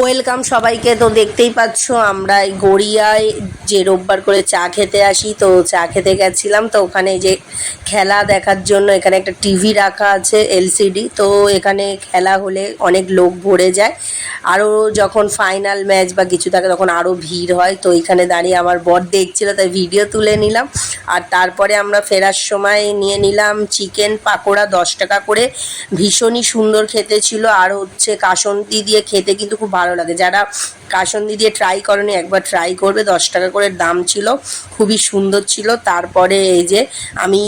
Welcome সবাইকে। তো দেখতেই পাচ্ছ আমরা এই গড়িয়ায় যে রোববার করে চা খেতে আসি, তো চা খেতে গেছিলাম। তো ওখানে যে খেলা দেখার জন্য এখানে একটা টিভি রাখা আছে এলসিডি। তো এখানে খেলা হলে অনেক লোক ভরে যায়, আরও যখন ফাইনাল ম্যাচ বা কিছু থাকে তখন আরও ভিড় হয়। তো এখানে দাঁড়িয়ে আমার বর দেখছিল, তাই ভিডিও তুলে নিলাম। আর তারপরে আমরা ফেরার সময় নিয়ে নিলাম চিকেন পাকোড়া 10 টাকা করে, ভীষণই সুন্দর খেতে ছিল। আর হচ্ছে কাসন্দি দিয়ে খেতে কিন্তু খুব ভালো লাগে, যারা কাসন্দি দিয়ে ট্রাই করেনি একবার ট্রাই করবে। 10 টাকা করে দাম ছিল, খুবই সুন্দর ছিল। তারপরে এই যে আমি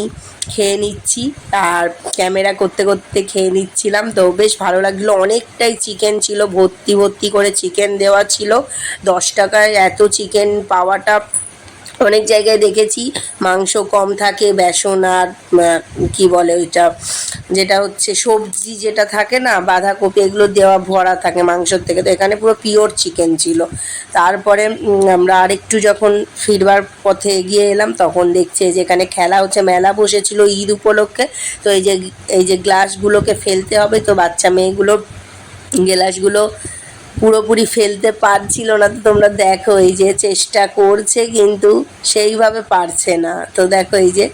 খেয়ে নিচ্ছি আর ক্যামেরা করতে করতে খেয়ে নিচ্ছিলাম, তো বেশ ভালো লাগছিলো। অনেকটাই চিকেন ছিল, ভর্তি ভর্তি করে চিকেন দেওয়া ছিল। 10 টাকায় এত চিকেন পাওয়াটা অনেক জায়গায় দেখেছি মাংস কম থাকে, বেসন আর কি বলে ওইটা, যেটা হচ্ছে সবজি যেটা থাকে না, বাঁধাকপি, এগুলো দেওয়া ভরা থাকে মাংসর থেকে। তো এখানে পুরো পিওর চিকেন ছিল। তারপরে আমরা আরেকটু যখন ফিরবার পথে এগিয়ে এলাম তখন দেখছি যে এখানে খেলা হচ্ছে, মেলা বসেছিল ঈদ উপলক্ষে। তো এই যে গ্লাসগুলোকে ফেলতে হবে, তো বাচ্চা মেয়েগুলো গ্লাসগুলো পুরোপুরি ফেলতে পারছিল না। তো তোমরা দেখো এই যে চেষ্টা করছে কিন্তু সেইভাবে পারছে না। তো দেখো এই যে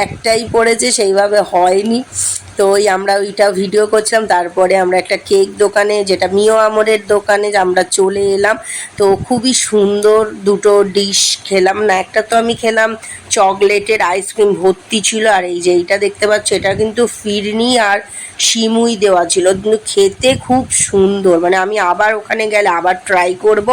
একটাই পড়েছে, সেইভাবে হয়নি। তো আমরা ওইটা ভিডিও করছিলাম। তারপরে আমরা একটা কেক দোকানে, যেটা মিও আমরের দোকানে আমরা চলে এলাম। তো খুবই সুন্দর দুটো ডিশ খেলাম না, একটা তো আমি খেলাম চকলেটের আইসক্রিম ভর্তি ছিল, আর এই যে এইটা দেখতে পাচ্ছ এটা কিন্তু ফিরনি আর সিমুই দেওয়া ছিল, কিন্তু খেতে খুব সুন্দর। মানে আমি আবার ওখানে গেলে আবার ট্রাই করব,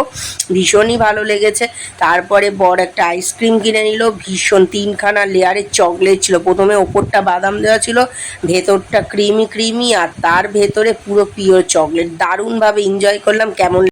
ভীষণই ভালো লেগেছে। তারপরে বর একটা আইসক্রিম কিনে নিল, ভীষণ 3খানা লেয়ারের চকলেট ছিল। প্রথমে ওপরটা বাদাম দেওয়া ছিল, ভেতরটা ক্রিমি ক্রিমি, আর তার ভেতরে পুরো পিওর চকলেট। দারুণভাবে এনজয় করলাম। কেমন